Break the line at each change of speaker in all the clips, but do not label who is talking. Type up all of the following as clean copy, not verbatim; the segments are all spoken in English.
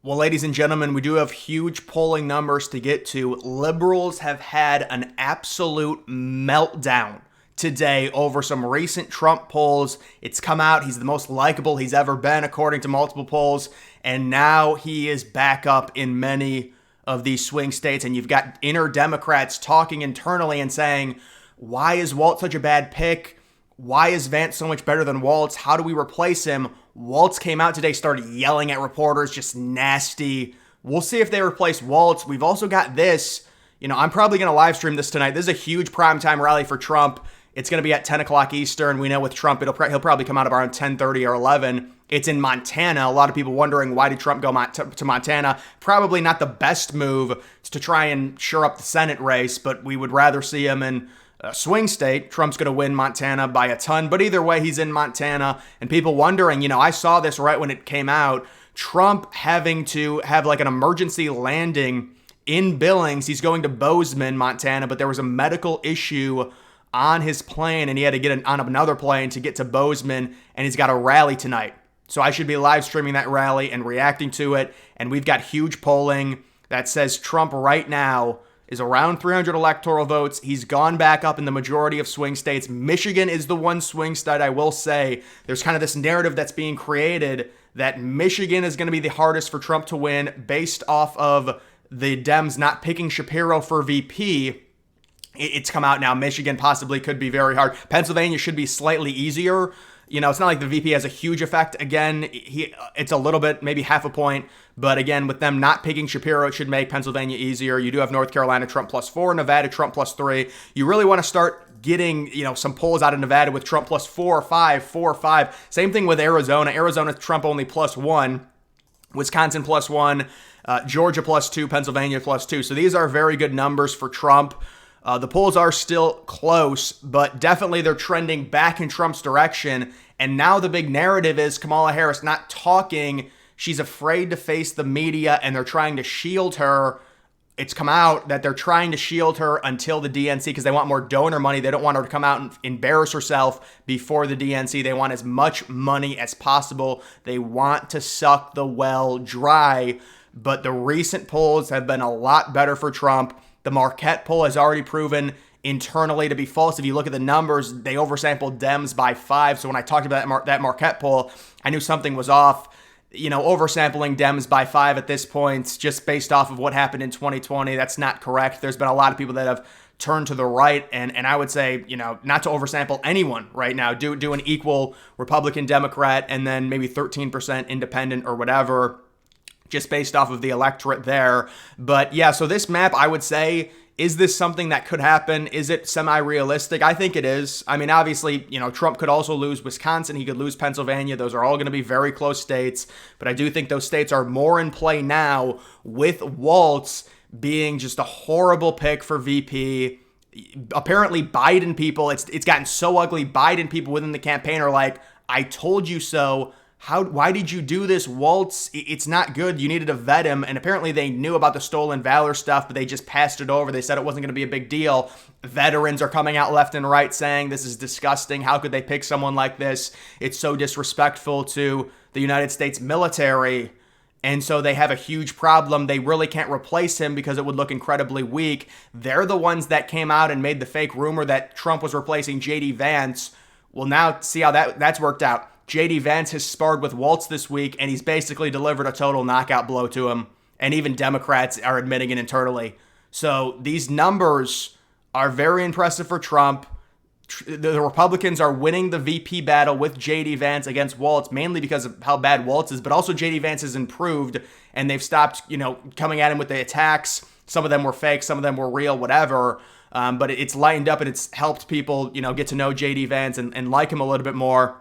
Well, ladies and gentlemen, we do have huge polling numbers to get to. Liberals have had an absolute meltdown today over some recent Trump polls. It's come out, he's the most likable he's ever been, according to multiple polls, and now he is back up in many of these swing states. And you've got inner Democrats talking internally and saying, why is Walt such a bad pick? Why is Vance so much better than Waltz? How do we replace him? Waltz came out today, started yelling at reporters, just nasty. We'll see if they replace Waltz. We've also got this. I'm probably going to live stream this tonight. This is a huge primetime rally for Trump. It's going to be at 10 o'clock Eastern. We know with Trump, he'll probably come out around 10:30 or 11. It's in Montana. A lot of people wondering, why did Trump go to Montana? Probably not the best move to try and shore up the Senate race, but we would rather see him in a swing state. Trump's going to win Montana by a ton, but either way, he's in Montana. And people wondering, I saw this right when it came out, Trump having to have like an emergency landing in Billings. He's going to Bozeman, Montana, but there was a medical issue on his plane, and he had to get on another plane to get to Bozeman, and he's got a rally tonight. So I should be live streaming that rally and reacting to it, and we've got huge polling that says Trump right now is around 300 electoral votes. He's gone back up in the majority of swing states. Michigan is the one swing state, I will say. There's kind of this narrative that's being created that Michigan is going to be the hardest for Trump to win based off of the Dems not picking Shapiro for VP. It's come out now. Michigan possibly could be very hard. Pennsylvania should be slightly easier. It's not like the VP has a huge effect. Again, it's a little bit, maybe half a point. But again, with them not picking Shapiro, it should make Pennsylvania easier. You do have North Carolina, Trump +4, Nevada, Trump +3. You really want to start getting, some polls out of Nevada with Trump +4 or 5, 4 or 5. Same thing with Arizona. Arizona, Trump only +1. Wisconsin +1. Georgia +2. Pennsylvania +2. So these are very good numbers for Trump. The polls are still close, but definitely they're trending back in Trump's direction. And now the big narrative is Kamala Harris not talking. She's afraid to face the media, and they're trying to shield her. It's come out that they're trying to shield her until the DNC because they want more donor money. They don't want her to come out and embarrass herself before the DNC. They want as much money as possible. They want to suck the well dry. But the recent polls have been a lot better for Trump. The Marquette poll has already proven internally to be false. If you look at the numbers, they oversampled Dems by 5. So when I talked about that Marquette poll, I knew something was off. Oversampling Dems by 5 at this point, just based off of what happened in 2020, that's not correct. There's been a lot of people that have turned to the right, and I would say, not to oversample anyone right now. Do an equal Republican, Democrat, and then maybe 13% independent or whatever, just based off of the electorate there. But yeah, so this map, I would say, is this something that could happen? Is it semi-realistic? I think it is. I mean, obviously, Trump could also lose Wisconsin. He could lose Pennsylvania. Those are all going to be very close states. But I do think those states are more in play now, with Waltz being just a horrible pick for VP. Apparently, Biden people, it's gotten so ugly. Biden people within the campaign are like, I told you so. Why did you do this, Waltz? It's not good. You needed to vet him. And apparently they knew about the stolen valor stuff, but they just passed it over. They said it wasn't going to be a big deal. Veterans are coming out left and right saying this is disgusting. How could they pick someone like this? It's so disrespectful to the United States military. And so they have a huge problem. They really can't replace him because it would look incredibly weak. They're the ones that came out and made the fake rumor that Trump was replacing J.D. Vance. Well, now see how that's worked out. J.D. Vance has sparred with Waltz this week, and he's basically delivered a total knockout blow to him. And even Democrats are admitting it internally. So these numbers are very impressive for Trump. The Republicans are winning the VP battle with J.D. Vance against Waltz, mainly because of how bad Waltz is, but also J.D. Vance has improved, and they've stopped, coming at him with the attacks. Some of them were fake, some of them were real, whatever. But it's lightened up, and it's helped people, get to know J.D. Vance and like him a little bit more.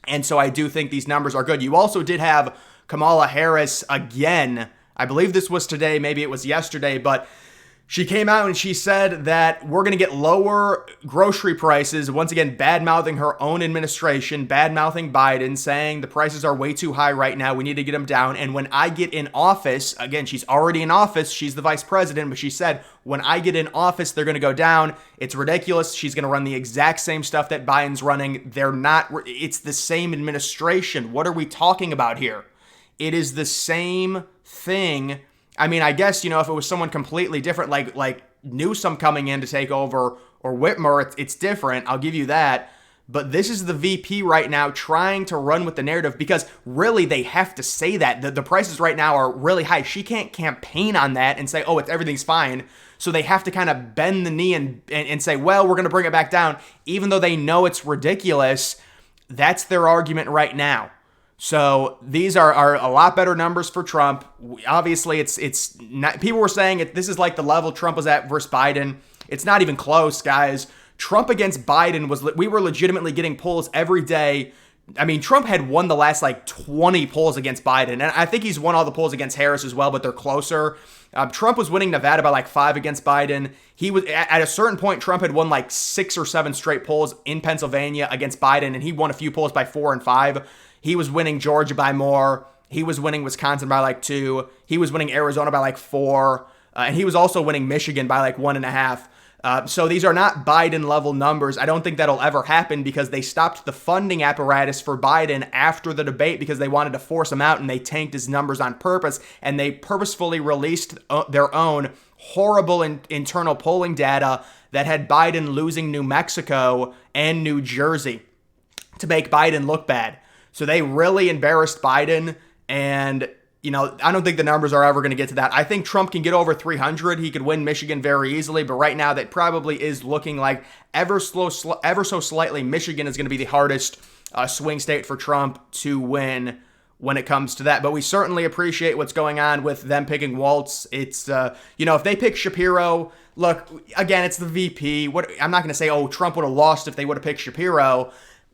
And so I do think these numbers are good. You also did have Kamala Harris again. I believe this was today, maybe it was yesterday, but she came out and she said that we're going to get lower grocery prices. Once again, bad-mouthing her own administration, bad-mouthing Biden, saying the prices are way too high right now. We need to get them down. And when I get in office, again, she's already in office. She's the vice president, but she said, when I get in office, they're going to go down. It's ridiculous. She's going to run the exact same stuff that Biden's running. It's the same administration. What are we talking about here? it is the same thing. I mean, I guess, if it was someone completely different, like Newsom coming in to take over or Whitmer, it's different. I'll give you that. But this is the VP right now trying to run with the narrative because really they have to say that. The prices right now are really high. She can't campaign on that and say, oh, everything's fine. So they have to kind of bend the knee and say, well, we're going to bring it back down. Even though they know it's ridiculous, that's their argument right now. So these are a lot better numbers for Trump. Obviously, it's not, people were saying this is like the level Trump was at versus Biden. It's not even close, guys. Trump against Biden we were legitimately getting polls every day. I mean, Trump had won the last 20 polls against Biden, and I think he's won all the polls against Harris as well, but they're closer. Trump was winning Nevada by 5 against Biden. He was at a certain point, Trump had won 6 or 7 straight polls in Pennsylvania against Biden, and he won a few polls by 4 and 5. He was winning Georgia by more. He was winning Wisconsin by 2. He was winning Arizona by 4. And he was also winning Michigan by 1.5. So these are not Biden level numbers. I don't think that'll ever happen because they stopped the funding apparatus for Biden after the debate because they wanted to force him out, and they tanked his numbers on purpose, and they purposefully released their own horrible internal polling data that had Biden losing New Mexico and New Jersey to make Biden look bad. So they really embarrassed Biden, and I don't think the numbers are ever going to get to that. I think Trump can get over 300. He could win Michigan very easily, but right now that probably is looking like ever so slightly Michigan is going to be the hardest swing state for Trump to win when it comes to that. But we certainly appreciate what's going on with them picking Waltz. It's, if they pick Shapiro, look, again, it's the VP. I'm not going to say, Trump would have lost if they would have picked Shapiro.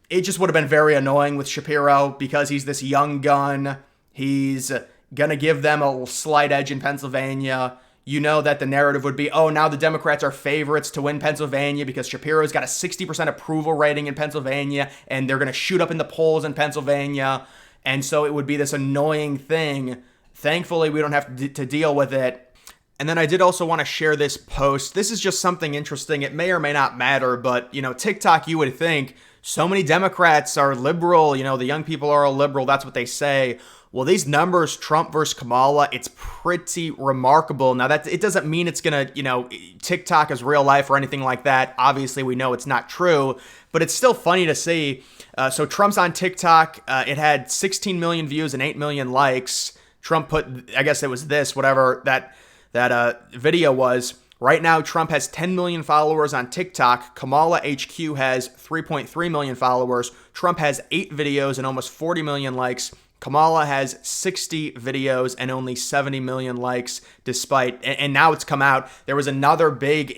It just would have been very annoying with Shapiro because he's this young gun. He's going to give them a slight edge in Pennsylvania. You know that the narrative would be, now the Democrats are favorites to win Pennsylvania because Shapiro's got a 60% approval rating in Pennsylvania, and they're going to shoot up in the polls in Pennsylvania. And so it would be this annoying thing. Thankfully, we don't have to deal with it. And then I did also want to share this post. This is just something interesting. It may or may not matter, but, TikTok, you would think so many Democrats are liberal. The young people are all liberal. That's what they say. Well, these numbers, Trump versus Kamala, it's pretty remarkable. Now, it doesn't mean it's going to, TikTok is real life or anything like that. Obviously, we know it's not true, but it's still funny to see. So Trump's on TikTok. It had 16 million views and 8 million likes. Trump put, I guess it was this, whatever that video was. Right now, Trump has 10 million followers on TikTok. Kamala HQ has 3.3 million followers. Trump has 8 videos and almost 40 million likes. Kamala has 60 videos and only 70 million likes despite, and now it's come out, there was another big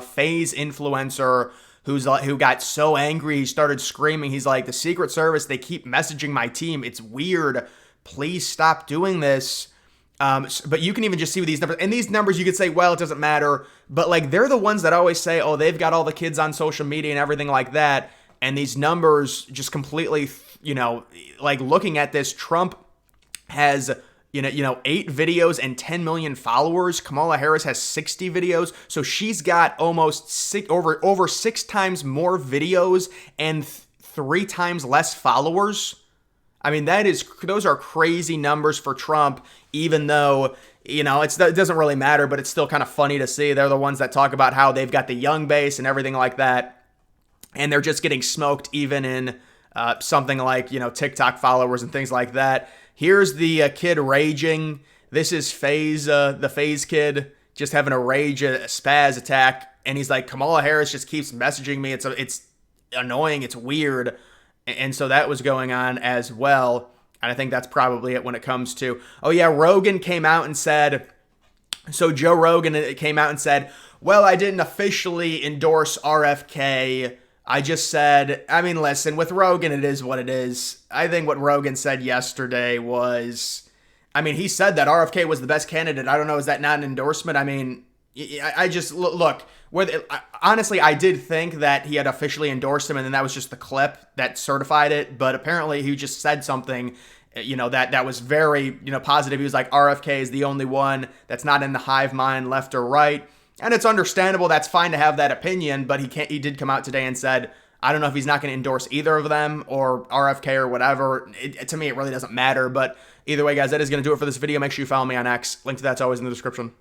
phase influencer who got so angry, he started screaming. He's like, the Secret Service, they keep messaging my team. It's weird. Please stop doing this. But you can even just see with these numbers, and these numbers you could say, well, it doesn't matter, but they're the ones that always say, they've got all the kids on social media and everything like that. And these numbers just completely, looking at this, Trump has, 8 videos and 10 million followers. Kamala Harris has 60 videos. So she's got almost over 6 times more videos and 3 times less followers. I mean, those are crazy numbers for Trump, even though, it doesn't really matter, but it's still kind of funny to see. They're the ones that talk about how they've got the young base and everything like that. And they're just getting smoked even in something like, TikTok followers and things like that. Here's the kid raging. This is the FaZe kid just having a spaz attack. And he's like, Kamala Harris just keeps messaging me. It's annoying. It's weird. And so that was going on as well. And I think that's probably it when it comes to, Rogan came out and said, so Joe Rogan came out and said, well, I didn't officially endorse RFK. I just said, listen, with Rogan, it is what it is. I think what Rogan said yesterday was, he said that RFK was the best candidate. I don't know, is that not an endorsement? I just, look, honestly, I did think that he had officially endorsed him, and then that was just the clip that certified it. But apparently he just said something, that was very, positive. He was like, RFK is the only one that's not in the hive mind, left or right. And it's understandable. That's fine to have that opinion, but he did come out today and said, I don't know if he's not going to endorse either of them or RFK or whatever. To me, it really doesn't matter. But either way, guys, that is going to do it for this video. Make sure you follow me on X. Link to that's always in the description.